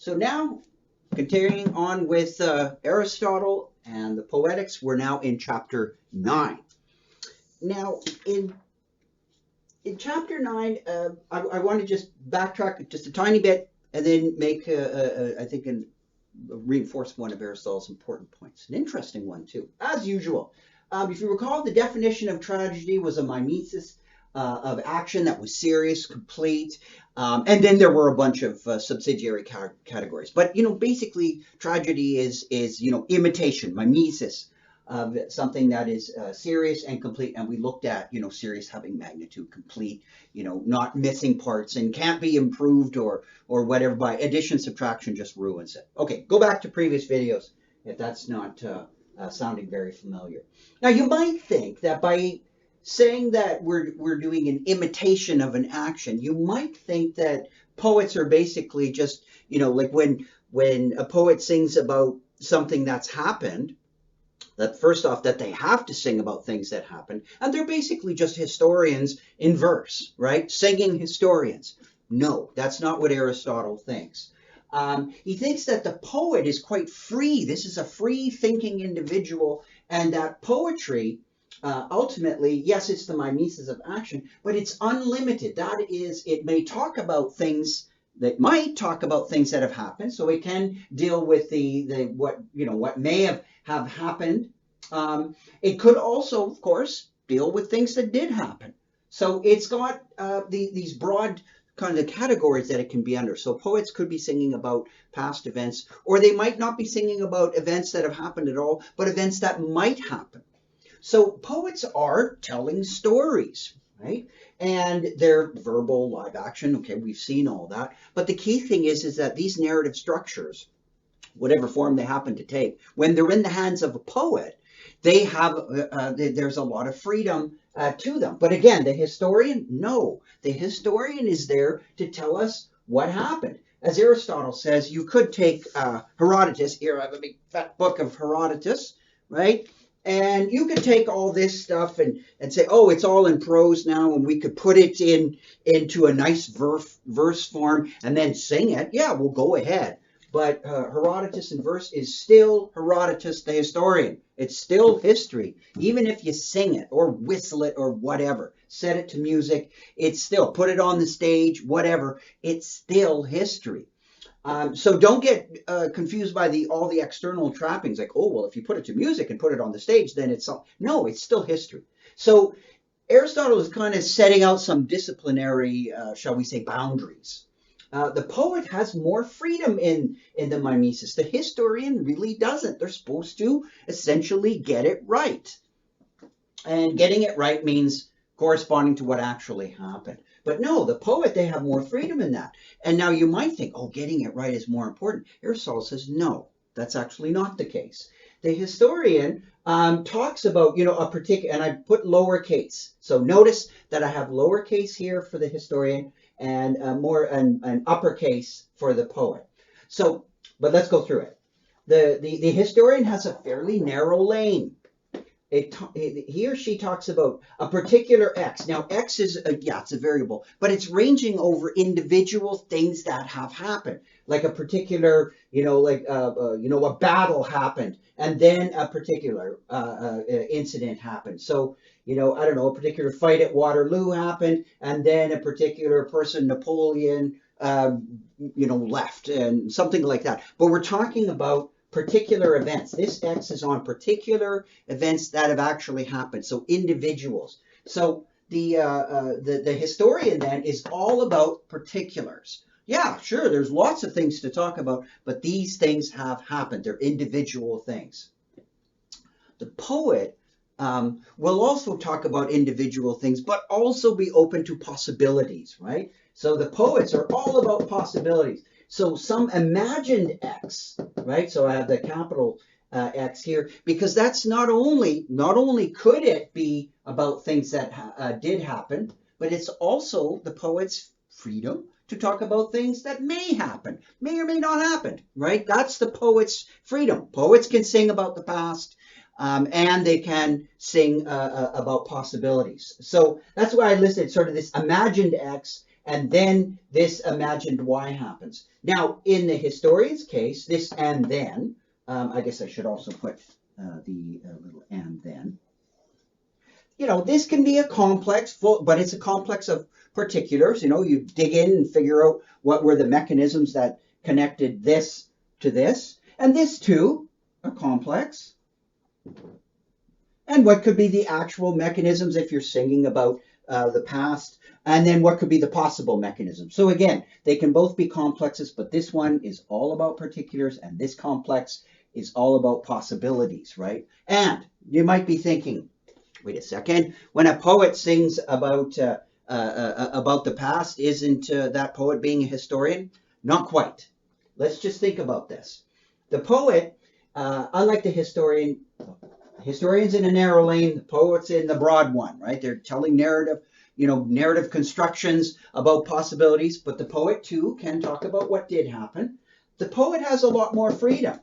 So now, continuing on with Aristotle and the Poetics, we're now in chapter 9. Now, in chapter 9, I want to just backtrack just a tiny bit and then make, I think, reinforce one of Aristotle's important points. An interesting one, too, as usual. If you recall, the definition of tragedy was a mimesis of action that was serious, complete, and then there were a bunch of subsidiary categories. But, basically, tragedy is imitation, mimesis of something that is serious and complete. And we looked at, serious having magnitude, complete, not missing parts and can't be improved or whatever. By addition, subtraction just ruins it. Okay, go back to previous videos if that's not sounding very familiar. Now, you might think that by saying that we're doing an imitation of an action, you might think that poets are basically just, like when a poet sings about something that's happened, that first off, that they have to sing about things that happen, and they're basically just historians in verse, right? Singing historians. No, that's not what Aristotle thinks. He thinks that the poet is quite free. This is a free-thinking individual, and that poetry, ultimately, yes, it's the mimesis of action, but it's unlimited. That is, it may talk about things that might talk about things that have happened, so it can deal with what may have happened. It could also, of course, deal with things that did happen. So it's got these broad kind of categories that it can be under. So poets could be singing about past events, or they might not be singing about events that have happened at all, but events that might happen. So poets are telling stories, right? And they're verbal, live action. Okay, we've seen all that. But the key thing is that these narrative structures, whatever form they happen to take, when they're in the hands of a poet, they have there's a lot of freedom to them. But again, the historian, no. The historian is there to tell us what happened. As Aristotle says, you could take Herodotus. Here I have a big fat book of Herodotus, right? And you could take all this stuff and say, oh, it's all in prose now, and we could put it into a nice verse form and then sing it. Yeah, we'll go ahead. But Herodotus in verse is still Herodotus the historian. It's still history. Even if you sing it or whistle it or whatever, set it to music, it's still, put it on the stage, whatever, it's still history. So don't get confused by all the external trappings, like, oh, well, if you put it to music and put it on the stage, then it's no, it's still history. So Aristotle is kind of setting out some disciplinary, shall we say, boundaries. The poet has more freedom in the mimesis. The historian really doesn't. They're supposed to essentially get it right. And getting it right means corresponding to what actually happened. But no, the poet, they have more freedom in that. And now you might think, oh, getting it right is more important. Aristotle says, no, that's actually not the case. The historian talks about, a particular, and I put lowercase. So notice that I have lowercase here for the historian and an uppercase for the poet. So, but let's go through it. The historian has a fairly narrow lane. He or she talks about a particular X. Now, X is, it's a variable, but it's ranging over individual things that have happened. Like a particular, a battle happened, and then a particular incident happened. So, I don't know, a particular fight at Waterloo happened, and then a particular person, Napoleon, left, and something like that. But we're talking about particular events. This X is on particular events that have actually happened. So individuals. So the historian then is all about particulars. Yeah, sure, there's lots of things to talk about, but these things have happened. They're individual things. The poet will also talk about individual things, but also be open to possibilities, right? So the poets are all about possibilities. So some imagined X, right? So I have the capital X here, because that's not only could it be about things that did happen, but it's also the poet's freedom to talk about things that may happen, may or may not happen, right? That's the poet's freedom. Poets can sing about the past, and they can sing about possibilities. So that's why I listed sort of this imagined X and then this imagined why happens. Now, in the historian's case, this and then, I guess I should also put the little and then. You know, this can be a complex, but it's a complex of particulars. You know, you dig in and figure out what were the mechanisms that connected this to this, and this too, a complex. And what could be the actual mechanisms if you're singing about the past, and then what could be the possible mechanism. So again, they can both be complexes, but this one is all about particulars, and this complex is all about possibilities, right? And you might be thinking, wait a second, when a poet sings about the past, isn't that poet being a historian? Not quite. Let's just think about this. The poet, unlike the historian, historians in a narrow lane, the poets in the broad one, right? They're telling narrative, narrative constructions about possibilities, but the poet too can talk about what did happen. The poet has a lot more freedom.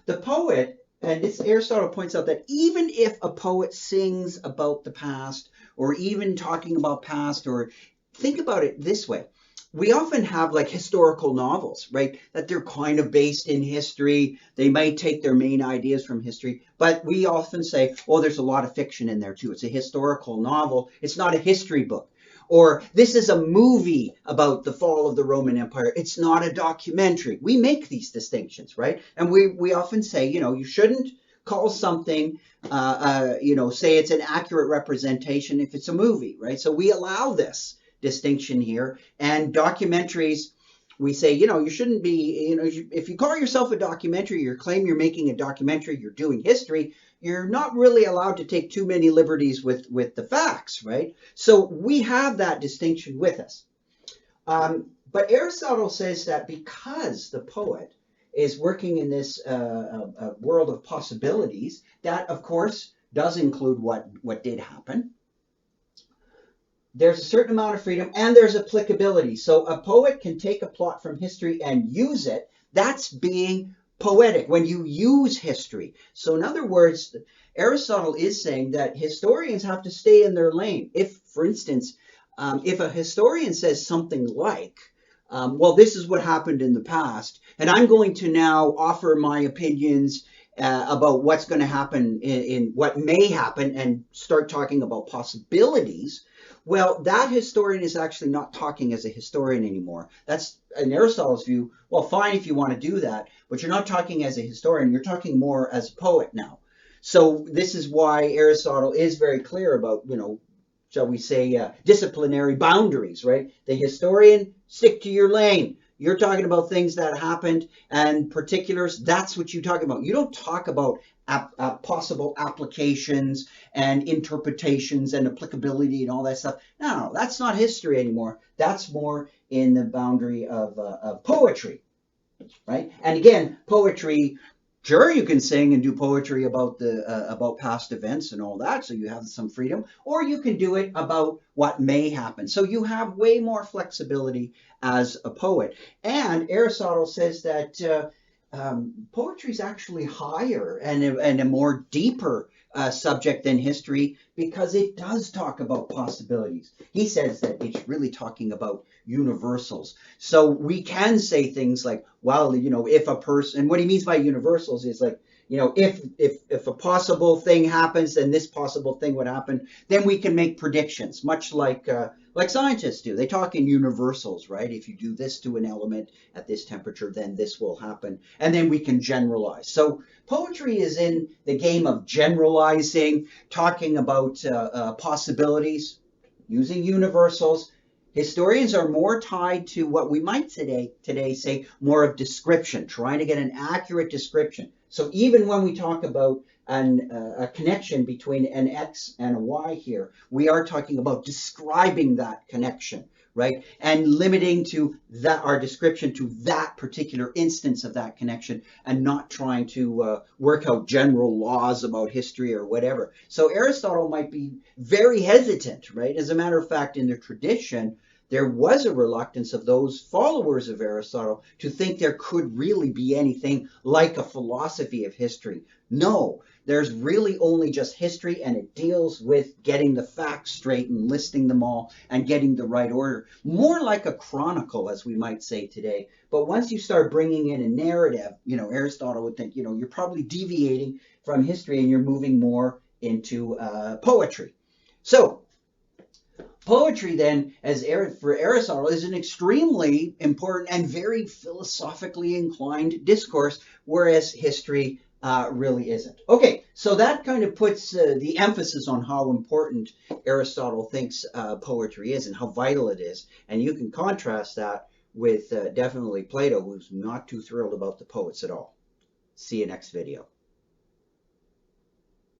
The poet, and this Aristotle points out that even if a poet sings about the past, or even talking about past, or think about it this way, we often have like historical novels, right? That they're kind of based in history. They might take their main ideas from history, but we often say, oh, there's a lot of fiction in there too. It's a historical novel. It's not a history book. Or this is a movie about the fall of the Roman Empire. It's not a documentary. We make these distinctions, right? And we often say, you shouldn't call something, say it's an accurate representation if it's a movie, right? So we allow this distinction here. And documentaries, we say, you shouldn't be, if you call yourself a documentary, you claim you're making a documentary, you're doing history, you're not really allowed to take too many liberties with the facts, right? So we have that distinction with us. But Aristotle says that because the poet is working in this world of possibilities, that of course does include what did happen. There's a certain amount of freedom and there's applicability. So a poet can take a plot from history and use it. That's being poetic, when you use history. So in other words, Aristotle is saying that historians have to stay in their lane. If, for instance, if a historian says something like, well, this is what happened in the past, and I'm going to now offer my opinions about what's going to happen in what may happen and start talking about possibilities, well, that historian is actually not talking as a historian anymore. That's, in Aristotle's view, well, fine if you want to do that, but you're not talking as a historian, you're talking more as a poet now. So this is why Aristotle is very clear about, shall we say, disciplinary boundaries, right? The historian, stick to your lane. You're talking about things that happened and particulars. That's what you talk about. You don't talk about possible applications and interpretations and applicability and all that stuff. No, that's not history anymore. That's more in the boundary of poetry, right? And again, poetry, sure, you can sing and do poetry about about past events and all that, so you have some freedom, or you can do it about what may happen. So you have way more flexibility as a poet. And Aristotle says that poetry is actually higher and a more deeper subject than history because it does talk about possibilities. He says that it's really talking about universals. So we can say things like, well, if a person, and what he means by universals is like, if a possible thing happens, then this possible thing would happen, then we can make predictions, much like scientists do. They talk in universals, right? If you do this to an element at this temperature, then this will happen. And then we can generalize. So poetry is in the game of generalizing, talking about possibilities, using universals. Historians are more tied to what we might today say more of description, trying to get an accurate description. So even when we talk about a connection between an X and a Y here, we are talking about describing that connection, right? And limiting to that our description to that particular instance of that connection and not trying to work out general laws about history or whatever. So Aristotle might be very hesitant, right? As a matter of fact, in the tradition, there was a reluctance of those followers of Aristotle to think there could really be anything like a philosophy of history. No, there's really only just history, and it deals with getting the facts straight and listing them all and getting the right order. More like a chronicle, as we might say today. But once you start bringing in a narrative, Aristotle would think, you're probably deviating from history and you're moving more into poetry. So poetry then, for Aristotle, is an extremely important and very philosophically inclined discourse, whereas history really isn't. Okay, so that kind of puts the emphasis on how important Aristotle thinks poetry is and how vital it is. And you can contrast that with definitely Plato, who's not too thrilled about the poets at all. See you next video.